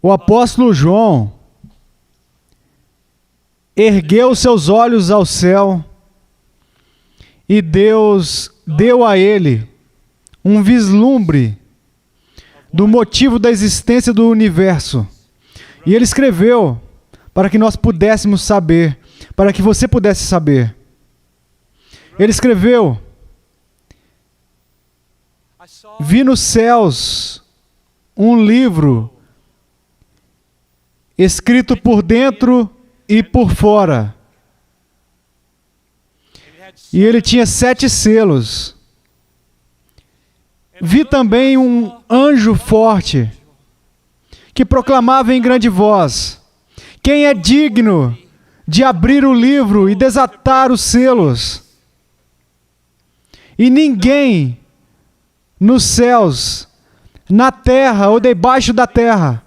o apóstolo João ergueu seus olhos ao céu e Deus deu a ele um vislumbre do motivo da existência do universo. E ele escreveu para que nós pudéssemos saber, para que você pudesse saber. Ele escreveu: vi nos céus um livro escrito por dentro e por fora. E ele tinha 7 selos. Vi também um anjo forte que proclamava em grande voz: quem é digno de abrir o livro e desatar os selos? E ninguém nos céus, na terra ou debaixo da terra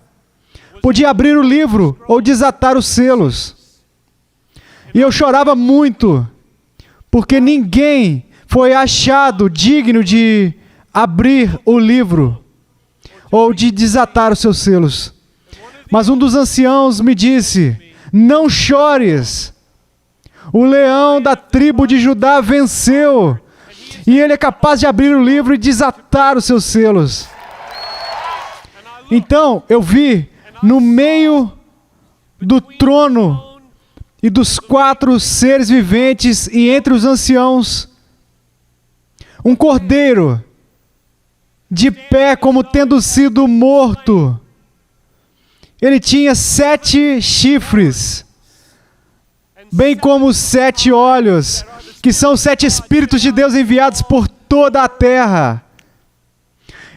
podia abrir o livro ou desatar os selos. E eu chorava muito, porque ninguém foi achado digno de abrir o livro ou de desatar os seus selos. Mas um dos anciãos me disse: não chores, o leão da tribo de Judá venceu, e ele é capaz de abrir o livro e desatar os seus selos. Então eu vi no meio do trono e dos 4 seres viventes e entre os anciãos um cordeiro de pé como tendo sido morto. Ele tinha 7 chifres, bem como 7 olhos, que são 7 Espíritos de Deus enviados por toda a terra.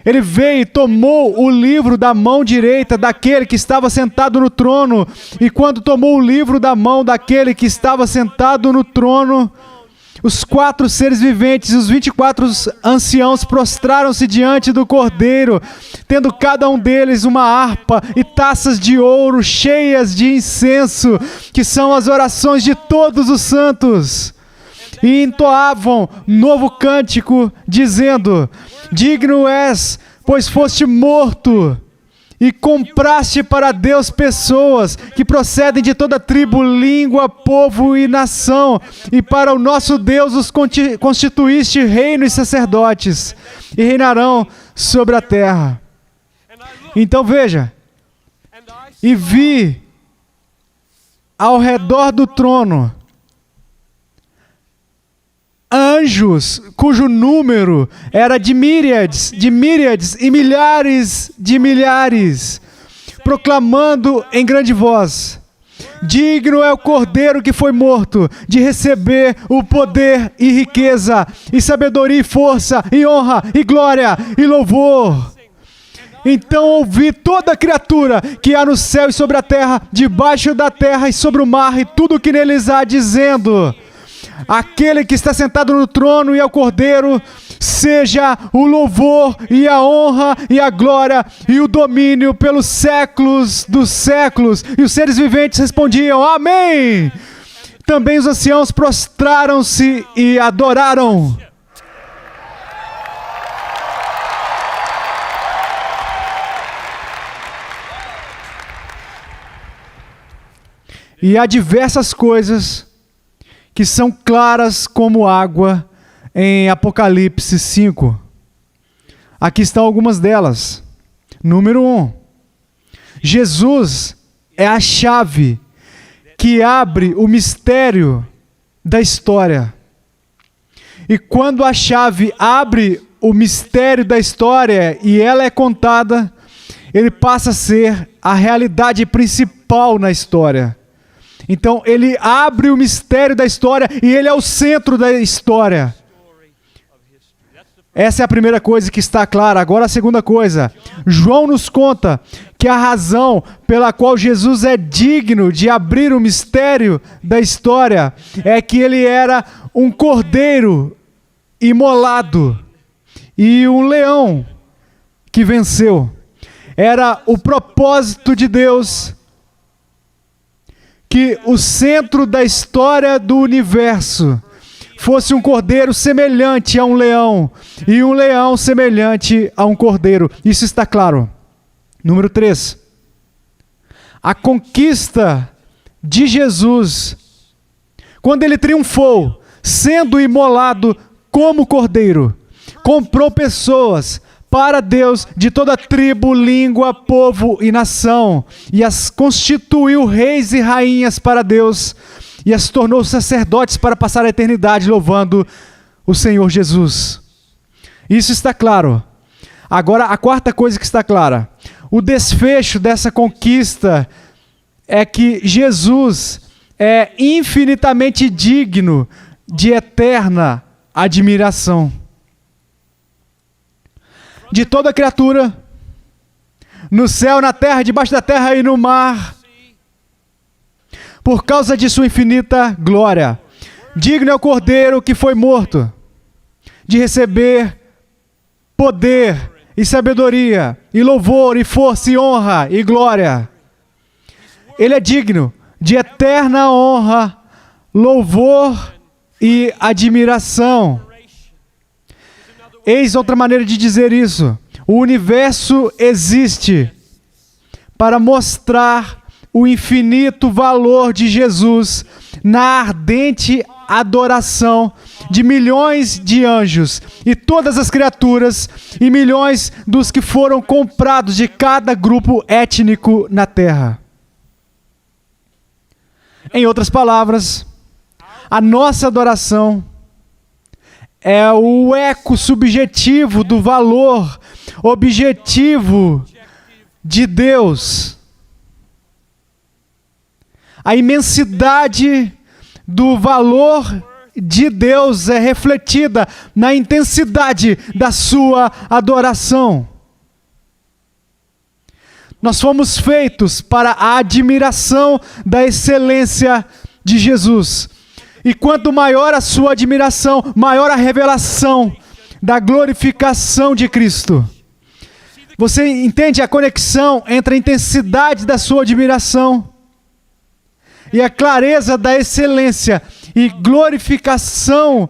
Ele veio e tomou o livro da mão direita daquele que estava sentado no trono. E quando tomou o livro da mão daquele que estava sentado no trono, os 4 seres viventes e os 24 anciãos prostraram-se diante do Cordeiro, tendo cada um deles uma harpa e taças de ouro cheias de incenso, que são as orações de todos os santos. E entoavam novo cântico, dizendo: digno és, pois foste morto, e compraste para Deus pessoas que procedem de toda tribo, língua, povo e nação, e para o nosso Deus os constituíste reino e sacerdotes, e reinarão sobre a terra. Então veja, e vi ao redor do trono anjos cujo número era de míriades e milhares de milhares, proclamando em grande voz: digno é o Cordeiro que foi morto de receber o poder e riqueza, e sabedoria e força, e honra, e glória, e louvor. Então ouvi toda criatura que há no céu e sobre a terra, debaixo da terra e sobre o mar, e tudo o que neles há, dizendo: aquele que está sentado no trono e ao Cordeiro, seja o louvor e a honra e a glória e o domínio pelos séculos dos séculos. E os seres viventes respondiam: amém! Também os anciãos prostraram-se e adoraram. E há diversas coisas que são claras como água em Apocalipse 5. Aqui estão algumas delas. Número 1. Jesus é a chave que abre o mistério da história. E quando a chave abre o mistério da história e ela é contada, ele passa a ser a realidade principal na história. Então ele abre o mistério da história e ele é o centro da história. Essa é a primeira coisa que está clara. Agora a segunda coisa. João nos conta que a razão pela qual Jesus é digno de abrir o mistério da história é que ele era um cordeiro imolado e um leão que venceu. Era o propósito de Deus que o centro da história do universo fosse um cordeiro semelhante a um leão e um leão semelhante a um cordeiro. Isso está claro. Número 3. A conquista de Jesus, quando ele triunfou, sendo imolado como cordeiro, comprou pessoas para Deus de toda tribo, língua, povo e nação, e as constituiu reis e rainhas para Deus, e as tornou sacerdotes para passar a eternidade louvando o Senhor Jesus. Isso está claro. Agora, a quarta coisa que está clara: o desfecho dessa conquista é que Jesus é infinitamente digno de eterna admiração. De toda criatura, no céu, na terra, debaixo da terra e no mar, por causa de sua infinita glória. Digno é o Cordeiro que foi morto, de receber poder e sabedoria, e louvor, e força, e honra, e glória. Ele é digno de eterna honra, louvor e admiração. Eis outra maneira de dizer isso. O universo existe para mostrar o infinito valor de Jesus na ardente adoração de milhões de anjos e todas as criaturas e milhões dos que foram comprados de cada grupo étnico na terra. Em outras palavras, a nossa adoração é o eco subjetivo do valor objetivo de Deus. A imensidade do valor de Deus é refletida na intensidade da sua adoração. Nós fomos feitos para a admiração da excelência de Jesus. E quanto maior a sua admiração, maior a revelação da glorificação de Cristo. Você entende a conexão entre a intensidade da sua admiração e a clareza da excelência e glorificação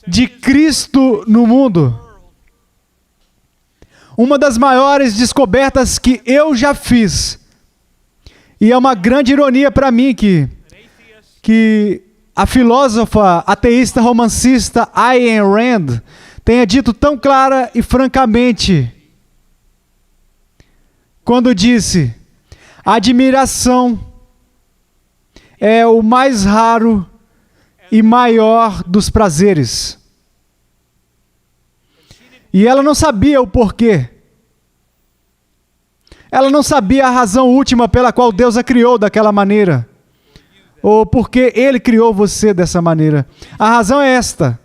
de Cristo no mundo? Uma das maiores descobertas que eu já fiz, e é uma grande ironia para mim que a filósofa ateísta romancista Ayn Rand tenha dito tão clara e francamente, quando disse: a admiração é o mais raro e maior dos prazeres. E ela não sabia o porquê. Ela não sabia a razão última pela qual Deus a criou daquela maneira. Ou porque Ele criou você dessa maneira. A razão é esta.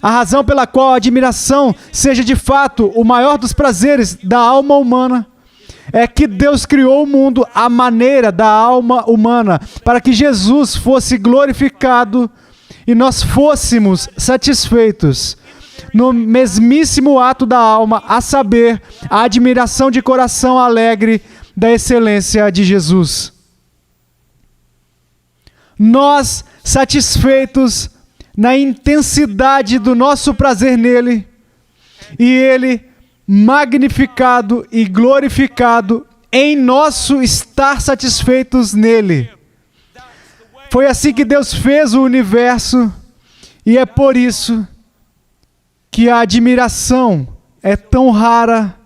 A razão pela qual a admiração seja de fato o maior dos prazeres da alma humana é que Deus criou o mundo à maneira da alma humana, para que Jesus fosse glorificado e nós fôssemos satisfeitos no mesmíssimo ato da alma, a saber, a admiração de coração alegre da excelência de Jesus. Nós, satisfeitos na intensidade do nosso prazer nele, e ele magnificado e glorificado em nosso estar satisfeitos nele. Foi assim que Deus fez o universo, e é por isso que a admiração é tão rara,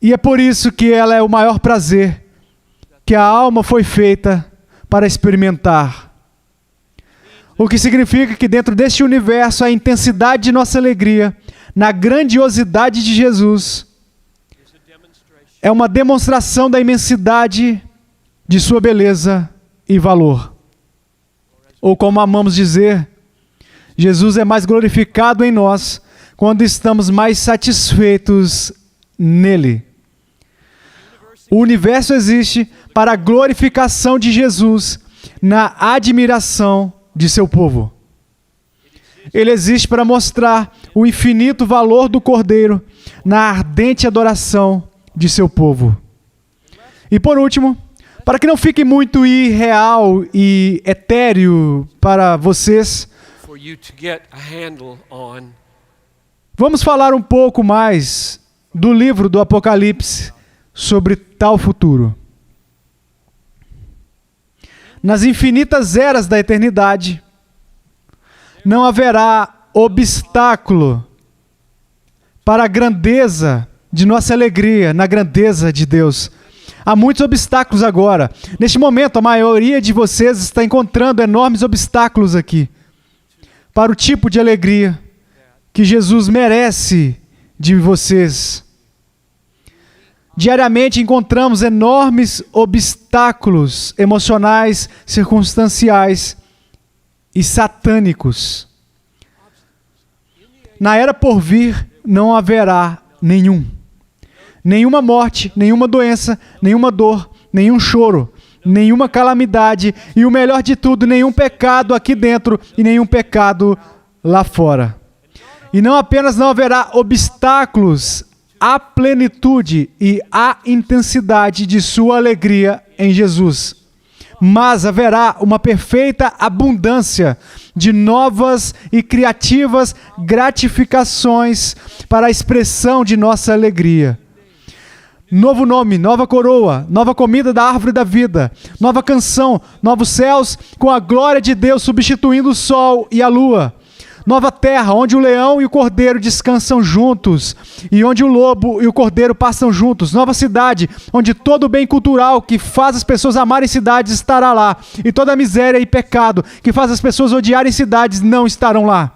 e é por isso que ela é o maior prazer que a alma foi feita para experimentar. O que significa que dentro deste universo a intensidade de nossa alegria na grandiosidade de Jesus é uma demonstração da imensidade de sua beleza e valor. Ou como amamos dizer, Jesus é mais glorificado em nós quando estamos mais satisfeitos nele. O universo existe para a glorificação de Jesus na admiração de seu povo. Ele existe para mostrar o infinito valor do Cordeiro na ardente adoração de seu povo. E por último, para que não fique muito irreal e etéreo para vocês, vamos falar um pouco mais do livro do Apocalipse sobre tal futuro. nas infinitas eras da eternidade, não haverá obstáculo para a grandeza de nossa alegria na grandeza de Deus. Há muitos obstáculos agora. Neste momento, a maioria de vocês está encontrando enormes obstáculos aqui para o tipo de alegria que Jesus merece de vocês. Diariamente encontramos enormes obstáculos emocionais, circunstanciais e satânicos. Na era por vir não haverá nenhuma morte, nenhuma doença, nenhuma dor, nenhum choro, nenhuma calamidade e o melhor de tudo, nenhum pecado aqui dentro e nenhum pecado lá fora. E não apenas não haverá obstáculos à plenitude e à intensidade de sua alegria em Jesus, mas haverá uma perfeita abundância de novas e criativas gratificações para a expressão de nossa alegria. Novo nome, nova coroa, nova comida da árvore da vida, nova canção, novos céus com a glória de Deus substituindo o sol e a lua. Nova terra, onde o leão e o cordeiro descansam juntos, e onde o lobo e o cordeiro passam juntos. Nova cidade, onde todo o bem cultural que faz as pessoas amarem cidades estará lá, e toda a miséria e pecado que faz as pessoas odiarem cidades não estarão lá.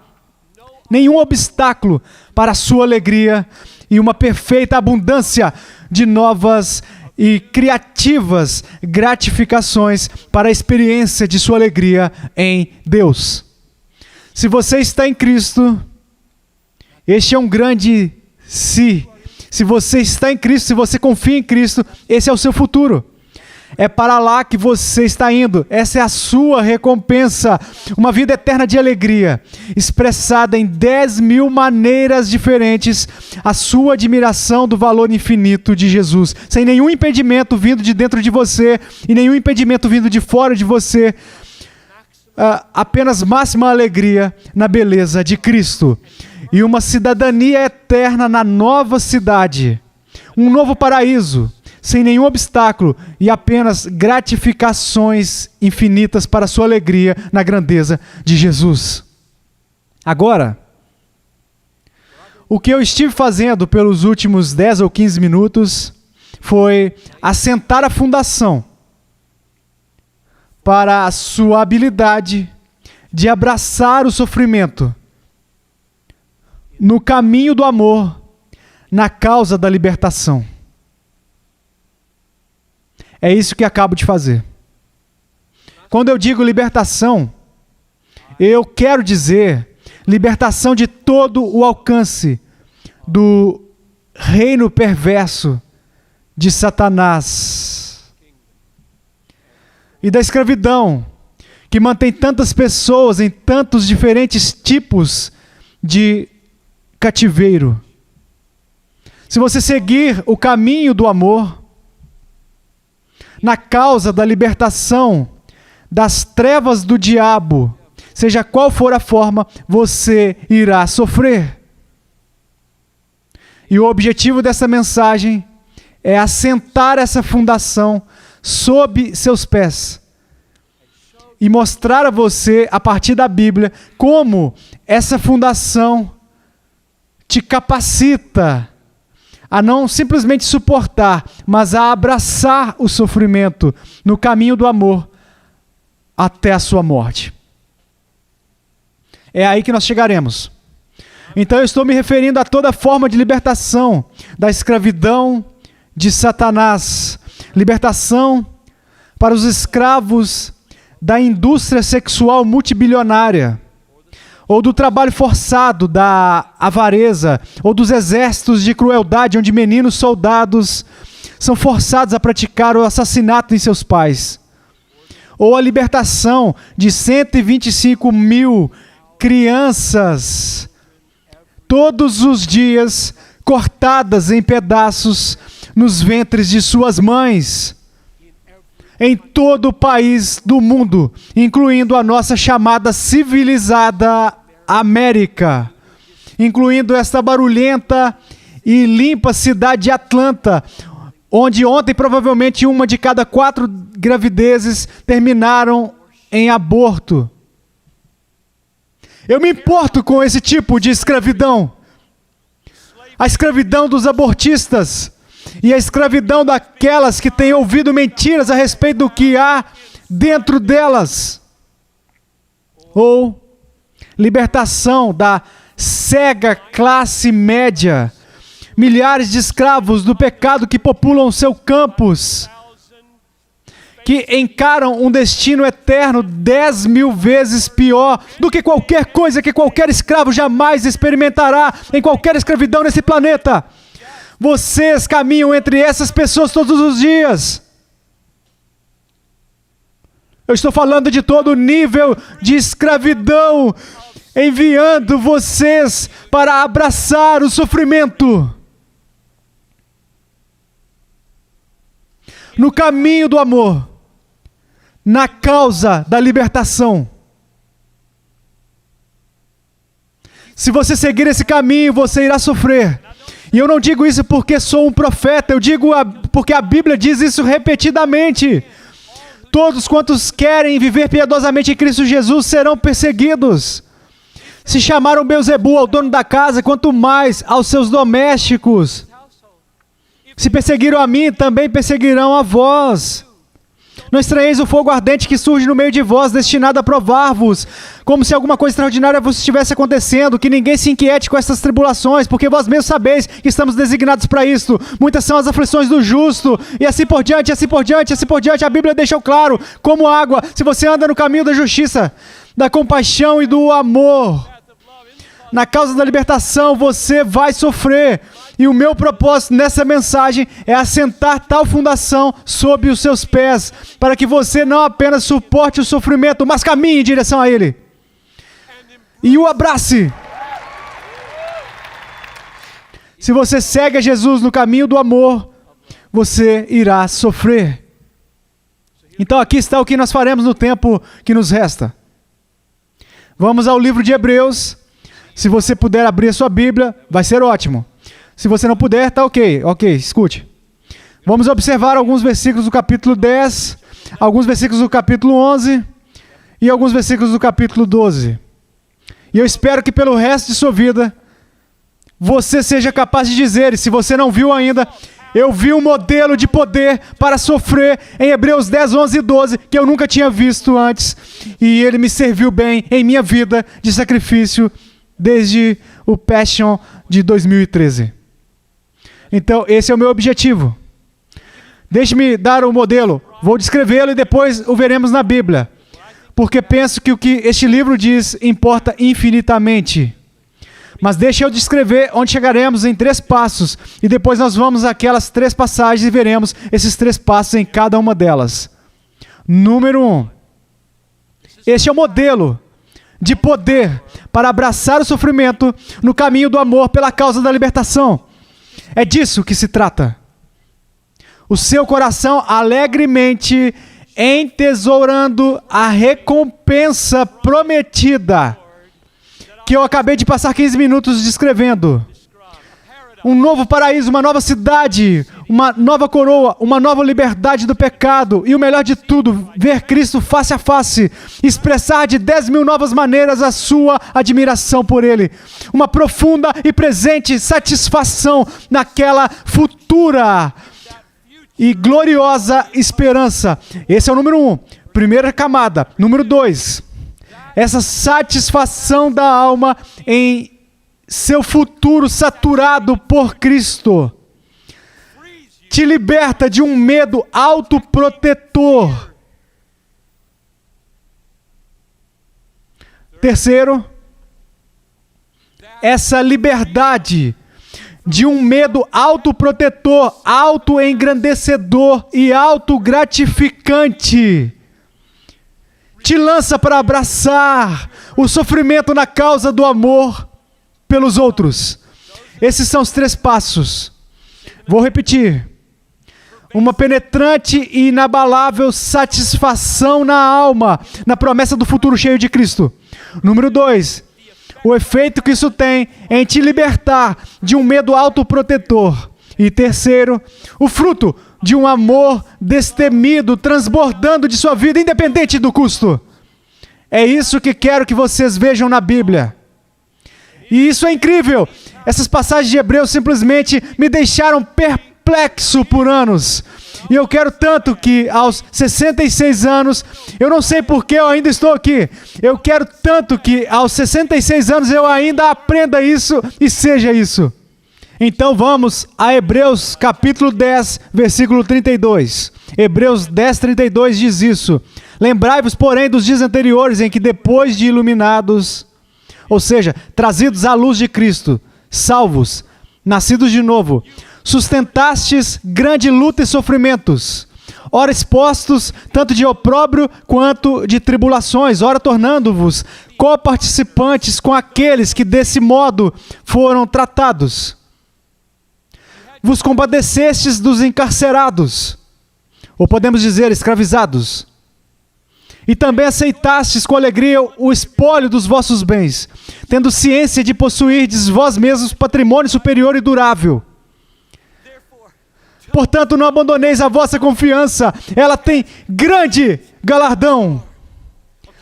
Nenhum obstáculo para a sua alegria e uma perfeita abundância de novas e criativas gratificações para a experiência de sua alegria em Deus. Se você está em Cristo, este é um grande se. Se você está em Cristo, se você confia em Cristo, esse é o seu futuro. É para lá que você está indo. Essa é a sua recompensa. Uma vida eterna de alegria, expressada em 10.000 maneiras diferentes, a sua admiração do valor infinito de Jesus, sem nenhum impedimento vindo de dentro de você e nenhum impedimento vindo de fora de você. Apenas máxima alegria na beleza de Cristo e uma cidadania eterna na nova cidade, um novo paraíso, sem nenhum obstáculo e apenas gratificações infinitas para a sua alegria na grandeza de Jesus. Agora, o que eu estive fazendo pelos últimos 10 ou 15 minutos foi assentar a fundação para a sua habilidade de abraçar o sofrimento no caminho do amor, na causa da libertação. É isso que acabo de fazer. Quando eu digo libertação, eu quero dizer libertação de todo o alcance do reino perverso de Satanás e da escravidão, que mantém tantas pessoas em tantos diferentes tipos de cativeiro. Se você seguir o caminho do amor, na causa da libertação das trevas do diabo, seja qual for a forma, você irá sofrer. E o objetivo dessa mensagem é assentar essa fundação sob seus pés e mostrar a você, a partir da Bíblia, como essa fundação te capacita a não simplesmente suportar, mas a abraçar o sofrimento no caminho do amor até a sua morte. É aí que nós chegaremos. Então eu estou me referindo a toda forma de libertação da escravidão de Satanás, libertação para os escravos da indústria sexual multibilionária, ou do trabalho forçado, da avareza, ou dos exércitos de crueldade, onde meninos soldados são forçados a praticar o assassinato em seus pais, ou a libertação de 125.000 crianças, todos os dias, cortadas em pedaços nos ventres de suas mães, em todo o país do mundo, incluindo a nossa chamada civilizada América, incluindo esta barulhenta e limpa cidade de Atlanta, onde ontem provavelmente uma de cada 4 gravidezes terminaram em aborto. Eu me importo com esse tipo de escravidão. A escravidão dos abortistas e a escravidão daquelas que têm ouvido mentiras a respeito do que há dentro delas. Ou libertação da cega classe média, milhares de escravos do pecado que populam seu campus, que encaram um destino eterno 10.000 vezes pior do que qualquer coisa que qualquer escravo jamais experimentará em qualquer escravidão nesse planeta. Vocês caminham entre essas pessoas todos os dias. Eu estou falando de todo nível de escravidão, enviando vocês para abraçar o sofrimento. No caminho do amor, na causa da libertação. Se você seguir esse caminho, você irá sofrer. E eu não digo isso porque sou um profeta, eu digo porque a Bíblia diz isso repetidamente. Todos quantos querem viver piedosamente em Cristo Jesus serão perseguidos. Se chamaram Beelzebul ao dono da casa, quanto mais aos seus domésticos. Se perseguiram a mim, também perseguirão a vós. Não estranheis o fogo ardente que surge no meio de vós, destinado a provar-vos, como se alguma coisa extraordinária vos estivesse acontecendo, que ninguém se inquiete com essas tribulações, porque vós mesmos sabeis que estamos designados para isto. Muitas são as aflições do justo, e assim por diante, assim por diante, assim por diante. A Bíblia deixou claro, como água, se você anda no caminho da justiça, da compaixão e do amor, na causa da libertação, você vai sofrer. E o meu propósito nessa mensagem é assentar tal fundação sob os seus pés, para que você não apenas suporte o sofrimento, mas caminhe em direção a ele. E o abrace. Se você segue a Jesus no caminho do amor, você irá sofrer. Então aqui está o que nós faremos no tempo que nos resta. Vamos ao livro de Hebreus. Se você puder abrir a sua Bíblia, vai ser ótimo. Se você não puder, tá ok. Ok, escute. Vamos observar alguns versículos do capítulo 10, alguns versículos do capítulo 11 e alguns versículos do capítulo 12. E eu espero que pelo resto de sua vida, você seja capaz de dizer, e se você não viu ainda, eu vi um modelo de poder para sofrer em Hebreus 10, 11 e 12, que eu nunca tinha visto antes, e ele me serviu bem em minha vida de sacrifício desde o Passion de 2013. Então, esse é o meu objetivo. Deixe-me dar o modelo. Vou descrevê-lo e depois o veremos na Bíblia. Porque penso que o que este livro diz importa infinitamente. Mas deixe eu descrever onde chegaremos em 3 passos. E depois nós vamos àquelas 3 passagens e veremos esses 3 passos em cada uma delas. Número 1. Este é o modelo de poder para abraçar o sofrimento no caminho do amor pela causa da libertação. É disso que se trata. O seu coração alegremente entesourando a recompensa prometida, que eu acabei de passar 15 minutos descrevendo. Um novo paraíso, uma nova cidade, uma nova coroa, uma nova liberdade do pecado e o melhor de tudo, ver Cristo face a face, expressar de 10.000 novas maneiras a sua admiração por Ele. Uma profunda e presente satisfação naquela futura e gloriosa esperança. Esse é o número 1, primeira camada. Número 2, essa satisfação da alma em seu futuro saturado por Cristo te liberta de um medo autoprotetor. Terceiro, essa liberdade de um medo autoprotetor, autoengrandecedor e autogratificante te lança para abraçar o sofrimento na causa do amor pelos outros. Esses são os 3 passos. Vou repetir. Uma penetrante e inabalável satisfação na alma, na promessa do futuro cheio de Cristo. Número 2. O efeito que isso tem em te libertar de um medo autoprotetor. E terceiro, o fruto de um amor destemido, transbordando de sua vida, independente do custo. É isso que quero que vocês vejam na Bíblia. E isso é incrível. Essas passagens de Hebreus simplesmente me deixaram perplexo por anos. E eu quero tanto que aos 66 anos, eu não sei por que eu ainda estou aqui. Eu quero tanto que aos 66 anos eu ainda aprenda isso e seja isso. Então vamos a Hebreus capítulo 10, versículo 32. Hebreus 10, 32 diz isso. Lembrai-vos, porém, dos dias anteriores em que depois de iluminados, ou seja, trazidos à luz de Cristo, salvos, nascidos de novo, sustentastes grande luta e sofrimentos, ora expostos tanto de opróbrio quanto de tribulações, ora tornando-vos coparticipantes com aqueles que desse modo foram tratados. Vos compadecestes dos encarcerados, ou podemos dizer escravizados, e também aceitastes com alegria o espólio dos vossos bens, tendo ciência de possuirdes vós mesmos patrimônio superior e durável. Portanto, não abandoneis a vossa confiança, ela tem grande galardão.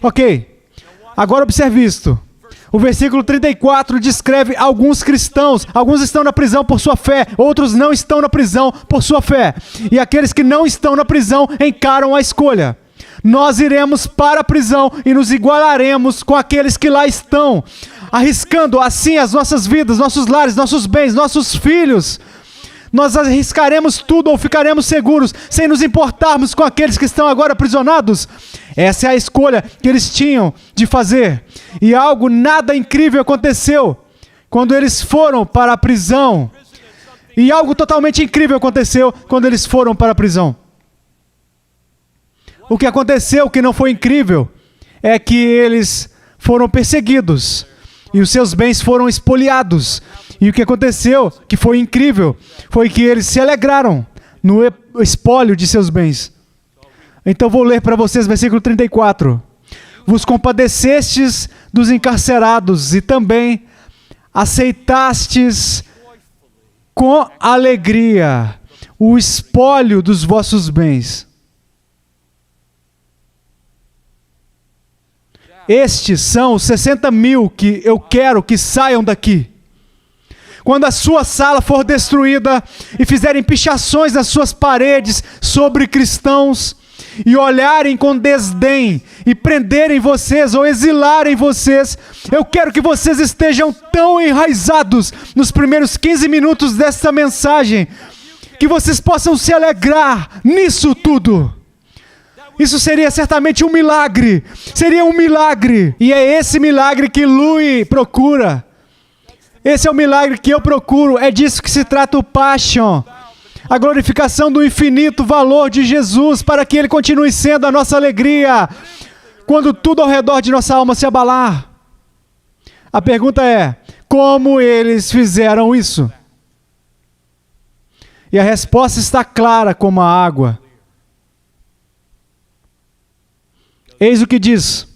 Ok, agora observe isto. O versículo 34 descreve alguns cristãos. Alguns estão na prisão por sua fé, outros não estão na prisão por sua fé. E aqueles que não estão na prisão encaram a escolha. Nós iremos para a prisão e nos igualaremos com aqueles que lá estão, arriscando assim as nossas vidas, nossos lares, nossos bens, nossos filhos. Nós arriscaremos tudo ou ficaremos seguros, sem nos importarmos com aqueles que estão agora aprisionados? Essa é a escolha que eles tinham de fazer. E algo nada incrível aconteceu quando eles foram para a prisão. E algo totalmente incrível aconteceu quando eles foram para a prisão. O que aconteceu que não foi incrível é que eles foram perseguidos e os seus bens foram espoliados. E o que aconteceu, que foi incrível, foi que eles se alegraram no espólio de seus bens. Então vou ler para vocês versículo 34. Vos compadecestes dos encarcerados e também aceitastes com alegria o espólio dos vossos bens. Estes são os 60 mil que eu quero que saiam daqui. Quando a sua sala for destruída e fizerem pichações nas suas paredes sobre cristãos e olharem com desdém e prenderem vocês ou exilarem vocês, eu quero que vocês estejam tão enraizados nos primeiros 15 minutos desta mensagem que vocês possam se alegrar nisso tudo. Isso seria certamente um milagre. Seria um milagre. E é esse milagre que Louis procura. Esse é o milagre que eu procuro. É disso que se trata o Passion. A glorificação do infinito valor de Jesus para que Ele continue sendo a nossa alegria quando tudo ao redor de nossa alma se abalar. A pergunta é, como eles fizeram isso? E a resposta está clara como a água. Eis o que diz: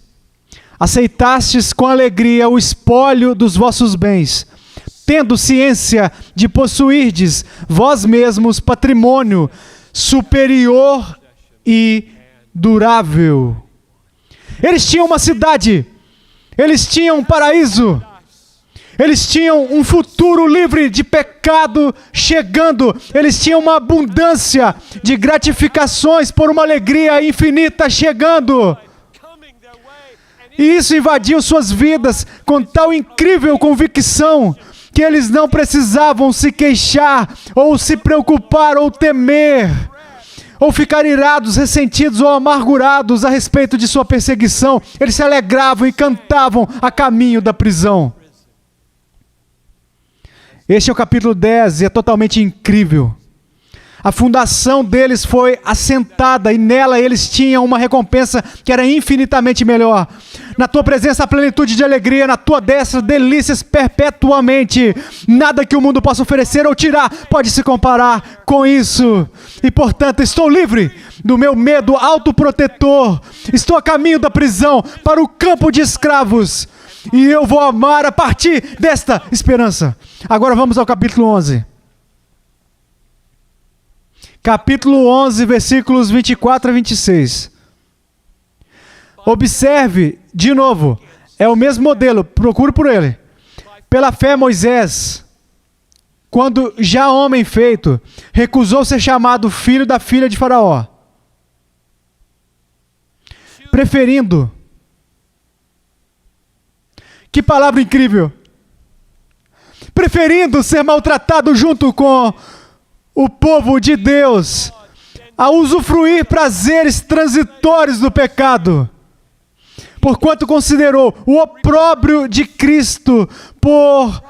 aceitastes com alegria o espólio dos vossos bens, tendo ciência de possuirdes vós mesmos patrimônio superior e durável. Eles tinham uma cidade, eles tinham um paraíso, eles tinham um futuro livre de pecado chegando, eles tinham uma abundância de gratificações por uma alegria infinita chegando. E isso invadiu suas vidas com tal incrível convicção que eles não precisavam se queixar, ou se preocupar, ou temer, ou ficar irados, ressentidos ou amargurados a respeito de sua perseguição. Eles se alegravam e cantavam a caminho da prisão. Este é o capítulo 10 e é totalmente incrível. A fundação deles foi assentada e nela eles tinham uma recompensa que era infinitamente melhor. Na tua presença, a plenitude de alegria, na tua destra, delícias perpetuamente. Nada que o mundo possa oferecer ou tirar pode se comparar com isso. E, portanto, estou livre do meu medo autoprotetor. Estou a caminho da prisão para o campo de escravos. E eu vou amar a partir desta esperança. Agora vamos ao capítulo 11. capítulo 11, versículos 24 a 26. Observe, de novo, é o mesmo modelo, procure por ele. Pela fé, Moisés, quando já homem feito, recusou ser chamado filho da filha de Faraó, preferindo. Que palavra incrível! Preferindo ser maltratado junto com o povo de Deus, a usufruir prazeres transitórios do pecado, porquanto considerou o opróbrio de Cristo por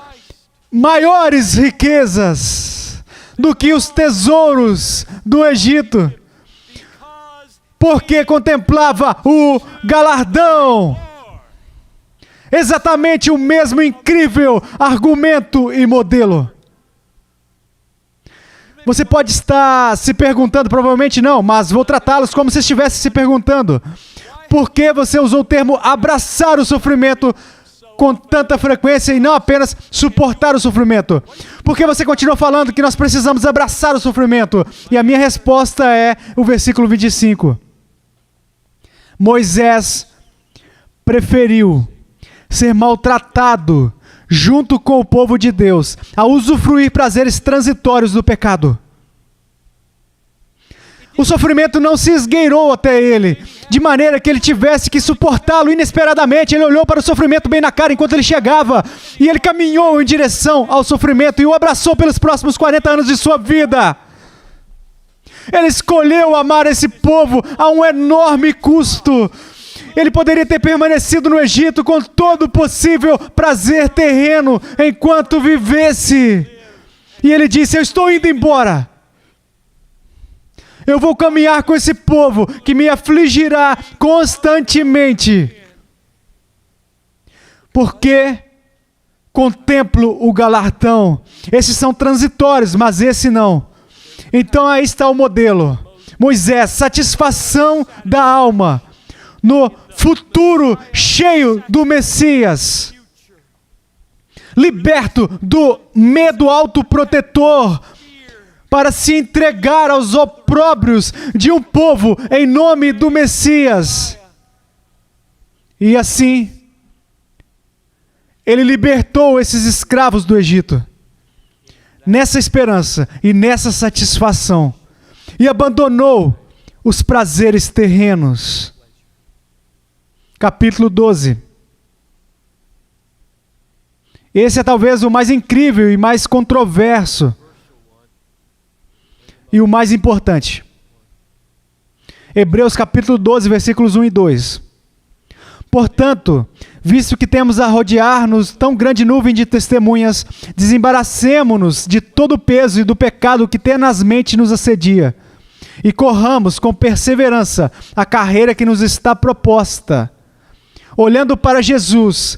maiores riquezas do que os tesouros do Egito, porque contemplava o galardão. Exatamente o mesmo incrível argumento e modelo. Você pode estar se perguntando, provavelmente não, mas vou tratá-los como se estivesse se perguntando: por que você usou o termo abraçar o sofrimento com tanta frequência e não apenas suportar o sofrimento? Por que você continua falando que nós precisamos abraçar o sofrimento? E a minha resposta é o versículo 25. Moisés preferiu ser maltratado junto com o povo de Deus a usufruir prazeres transitórios do pecado. O sofrimento não se esgueirou até ele, de maneira que ele tivesse que suportá-lo inesperadamente. Ele olhou para o sofrimento bem na cara enquanto ele chegava, e ele caminhou em direção ao sofrimento e o abraçou pelos próximos 40 anos de sua vida. Ele escolheu amar esse povo a um enorme custo. Ele poderia ter permanecido no Egito com todo o possível prazer terreno enquanto vivesse. E ele disse: eu estou indo embora. Eu vou caminhar com esse povo que me afligirá constantemente, porque contemplo o galardão. Esses são transitórios, mas esse não. Então aí está o modelo. Moisés, satisfação da alma no futuro cheio do Messias, liberto do medo autoprotetor, para se entregar aos opróbrios de um povo em nome do Messias. E assim, ele libertou esses escravos do Egito, nessa esperança e nessa satisfação, e abandonou os prazeres terrenos. Capítulo 12. Esse é talvez o mais incrível e mais controverso, e o mais importante. Hebreus capítulo 12, versículos 1 e 2. Portanto, visto que temos a rodear-nos tão grande nuvem de testemunhas, desembaracemo-nos de todo o peso e do pecado que tenazmente nos assedia, e corramos com perseverança a carreira que nos está proposta, olhando para Jesus,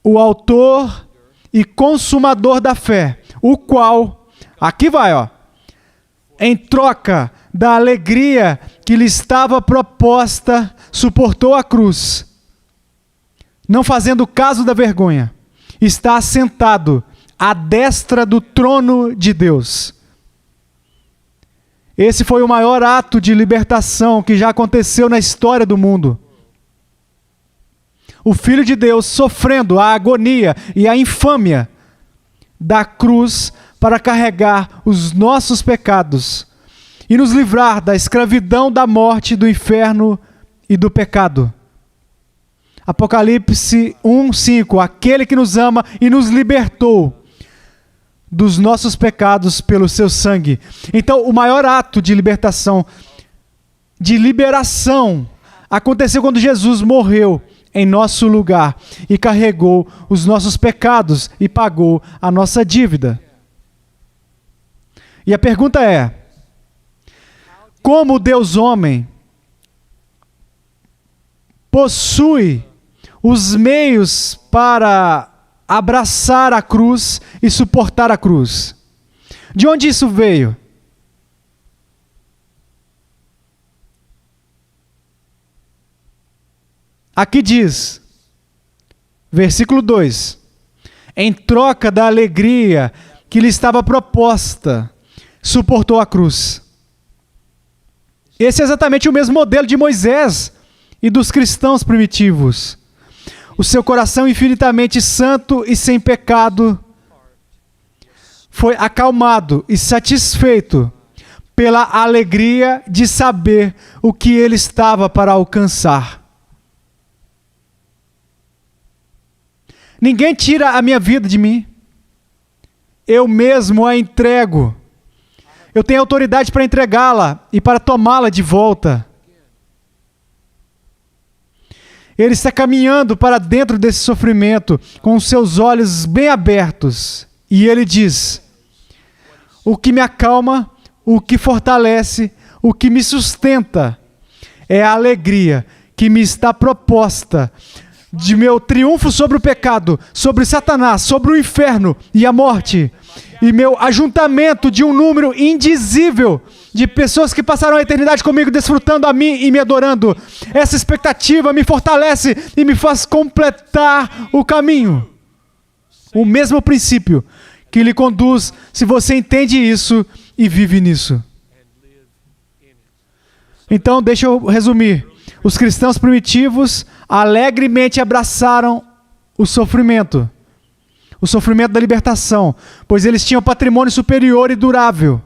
o autor e consumador da fé, o qual, aqui vai, em troca da alegria que lhe estava proposta, suportou a cruz, não fazendo caso da vergonha, está assentado à destra do trono de Deus. Esse foi o maior ato de libertação que já aconteceu na história do mundo. O Filho de Deus sofrendo a agonia e a infâmia da cruz para carregar os nossos pecados e nos livrar da escravidão, da morte, do inferno e do pecado. Apocalipse 1:5, aquele que nos ama e nos libertou dos nossos pecados pelo seu sangue. Então, o maior ato de libertação, de liberação, aconteceu quando Jesus morreu em nosso lugar e carregou os nossos pecados e pagou a nossa dívida. E a pergunta é: como Deus homem possui os meios para abraçar a cruz e suportar a cruz? De onde isso veio? Aqui diz, versículo 2: em troca da alegria que lhe estava proposta, suportou a cruz. Esse é exatamente o mesmo modelo de Moisés e dos cristãos primitivos. O seu coração infinitamente santo e sem pecado foi acalmado e satisfeito pela alegria de saber o que ele estava para alcançar. Ninguém tira a minha vida de mim. Eu mesmo a entrego. Eu tenho autoridade para entregá-la e para tomá-la de volta. Ele está caminhando para dentro desse sofrimento com os seus olhos bem abertos. E ele diz: o que me acalma, o que fortalece, o que me sustenta é a alegria que me está proposta de meu triunfo sobre o pecado, sobre Satanás, sobre o inferno e a morte, e meu ajuntamento de um número indizível de pessoas que passaram a eternidade comigo, desfrutando a mim e me adorando. Essa expectativa me fortalece e me faz completar o caminho. O mesmo princípio que lhe conduz, se você entende isso e vive nisso. Então, deixa eu resumir. Os cristãos primitivos alegremente abraçaram o sofrimento da libertação, pois eles tinham patrimônio superior e durável.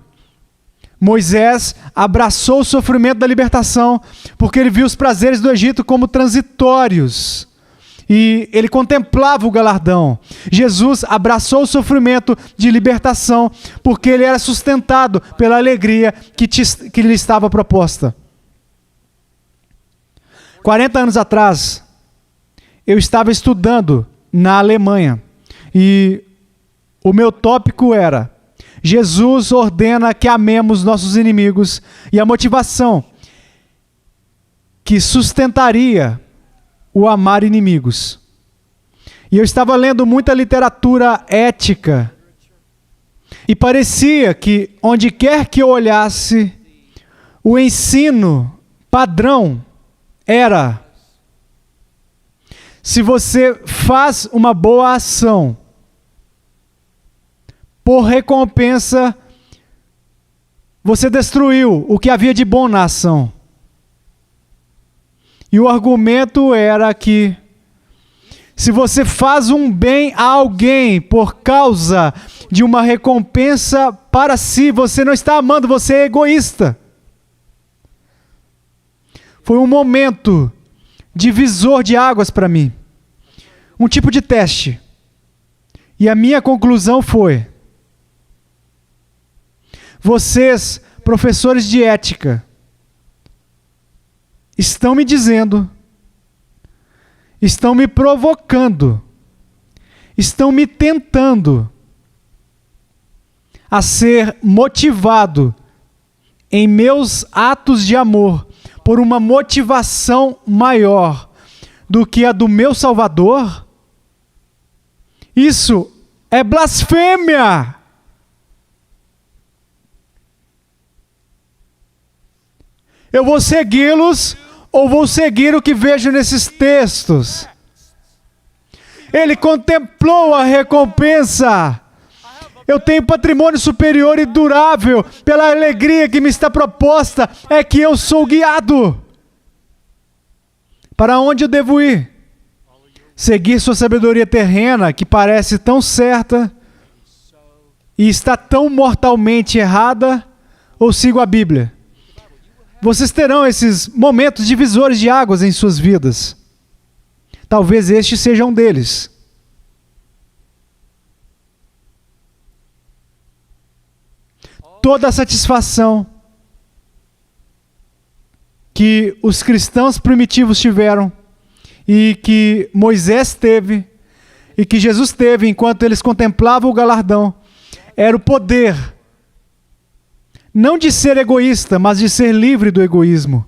Moisés abraçou o sofrimento da libertação porque ele viu os prazeres do Egito como transitórios e ele contemplava o galardão. Jesus abraçou o sofrimento de libertação porque ele era sustentado pela alegria que lhe estava proposta. 40 anos atrás, eu estava estudando na Alemanha e o meu tópico era: Jesus ordena que amemos nossos inimigos, e a motivação que sustentaria o amar inimigos. E eu estava lendo muita literatura ética e parecia que onde quer que eu olhasse, o ensino padrão era: se você faz uma boa ação, por recompensa, você destruiu o que havia de bom na ação. E o argumento era que, se você faz um bem a alguém por causa de uma recompensa para si, você não está amando, você é egoísta. Foi um momento divisor de águas para mim. Um tipo de teste. E a minha conclusão foi: vocês, professores de ética, estão me dizendo, estão me provocando, estão me tentando a ser motivado em meus atos de amor por uma motivação maior do que a do meu Salvador? Isso é blasfêmia! Eu vou segui-los ou vou seguir o que vejo nesses textos? Ele contemplou a recompensa. Eu tenho patrimônio superior e durável. Pela alegria que me está proposta, é que eu sou guiado. Para onde eu devo ir? Seguir sua sabedoria terrena, que parece tão certa e está tão mortalmente errada, ou sigo a Bíblia? Vocês terão esses momentos divisores de águas em suas vidas. Talvez este seja um deles. Toda a satisfação que os cristãos primitivos tiveram e que Moisés teve e que Jesus teve enquanto eles contemplavam o galardão era o poder, não de ser egoísta, mas de ser livre do egoísmo.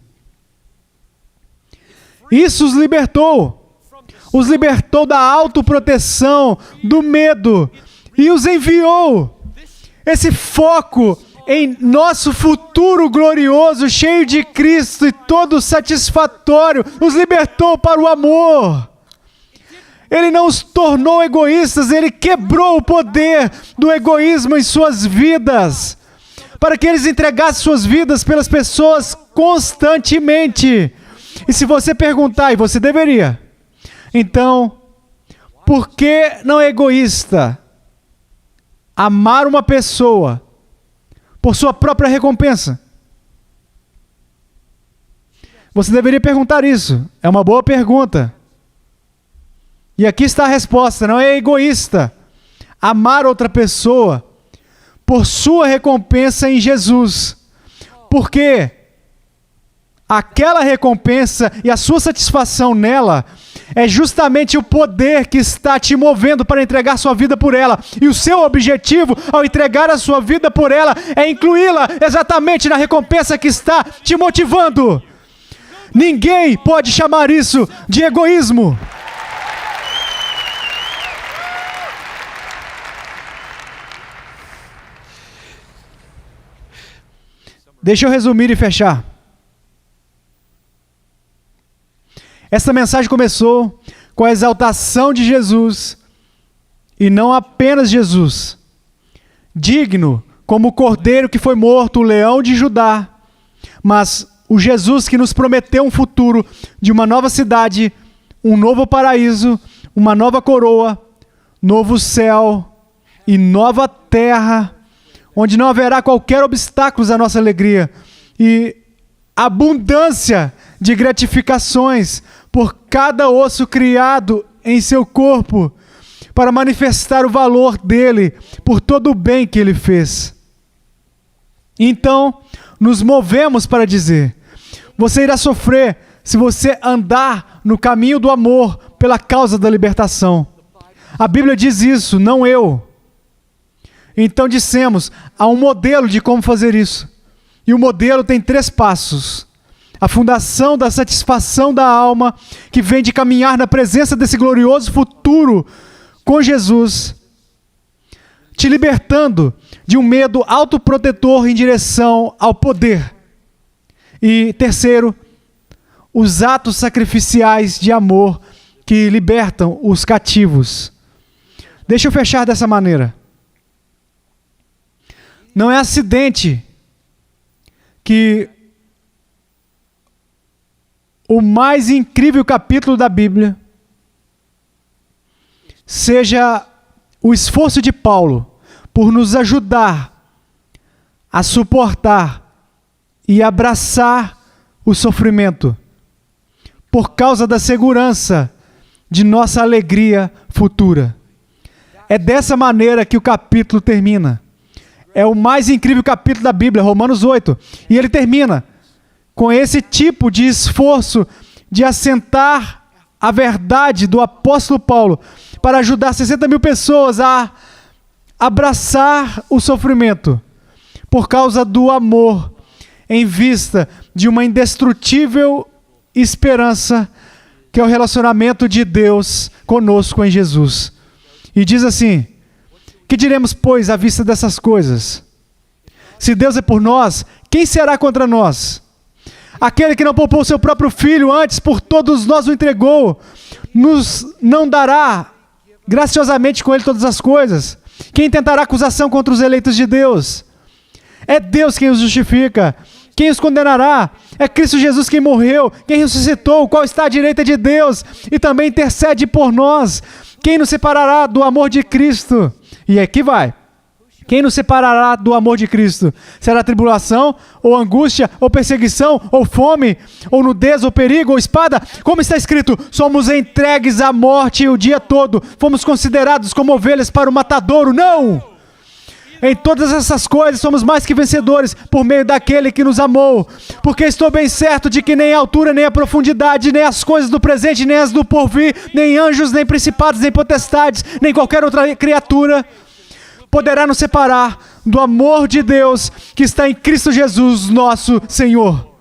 Isso os libertou da autoproteção, do medo, e os enviou. Esse foco em nosso futuro glorioso, cheio de Cristo e todo satisfatório, os libertou para o amor. Ele não os tornou egoístas, ele quebrou o poder do egoísmo em suas vidas, para que eles entregassem suas vidas pelas pessoas constantemente. E se você perguntar, e você deveria, então, por que não é egoísta amar uma pessoa por sua própria recompensa? Você deveria perguntar isso. É uma boa pergunta. E aqui está a resposta. Não é egoísta amar outra pessoa por sua recompensa em Jesus. Porque aquela recompensa e a sua satisfação nela é justamente o poder que está te movendo para entregar sua vida por ela. E o seu objetivo ao entregar a sua vida por ela é incluí-la exatamente na recompensa que está te motivando. Ninguém pode chamar isso de egoísmo. Deixa eu resumir e fechar. Essa mensagem começou com a exaltação de Jesus, e não apenas Jesus, digno como o cordeiro que foi morto, o leão de Judá, mas o Jesus que nos prometeu um futuro de uma nova cidade, um novo paraíso, uma nova coroa, novo céu e nova terra, onde não haverá qualquer obstáculo à nossa alegria, e abundância de gratificações por cada osso criado em seu corpo, para manifestar o valor dele por todo o bem que ele fez. Então, nos movemos para dizer: você irá sofrer se você andar no caminho do amor pela causa da libertação. A Bíblia diz isso, não eu. Então dissemos, há um modelo de como fazer isso. E o modelo tem 3 passos. A fundação da satisfação da alma, que vem de caminhar na presença desse glorioso futuro com Jesus, te libertando de um medo autoprotetor em direção ao poder. E terceiro, os atos sacrificiais de amor que libertam os cativos. Deixa eu fechar dessa maneira. Não é acidente que o mais incrível capítulo da Bíblia seja o esforço de Paulo por nos ajudar a suportar e abraçar o sofrimento por causa da segurança de nossa alegria futura. É dessa maneira que o capítulo termina. É o mais incrível capítulo da Bíblia, Romanos 8. E ele termina com esse tipo de esforço de assentar a verdade do apóstolo Paulo para ajudar 60 mil pessoas a abraçar o sofrimento por causa do amor, em vista de uma indestrutível esperança que é o relacionamento de Deus conosco em Jesus. E diz assim: que diremos, pois, à vista dessas coisas? Se Deus é por nós, quem será contra nós? Aquele que não poupou seu próprio filho, antes por todos nós o entregou, nos não dará graciosamente com ele todas as coisas? Quem tentará acusação contra os eleitos de Deus? É Deus quem os justifica. Quem os condenará? É Cristo Jesus quem morreu, quem ressuscitou, o qual está à direita de Deus e também intercede por nós. Quem nos separará do amor de Cristo? E aqui vai. Quem nos separará do amor de Cristo? Será tribulação, ou angústia, ou perseguição, ou fome, ou nudez, ou perigo, ou espada? Como está escrito, somos entregues à morte o dia todo. Fomos considerados como ovelhas para o matadouro. Não! Em todas essas coisas somos mais que vencedores por meio daquele que nos amou. Porque estou bem certo de que nem a altura, nem a profundidade, nem as coisas do presente, nem as do porvir, nem anjos, nem principados, nem potestades, nem qualquer outra criatura poderá nos separar do amor de Deus que está em Cristo Jesus, nosso Senhor.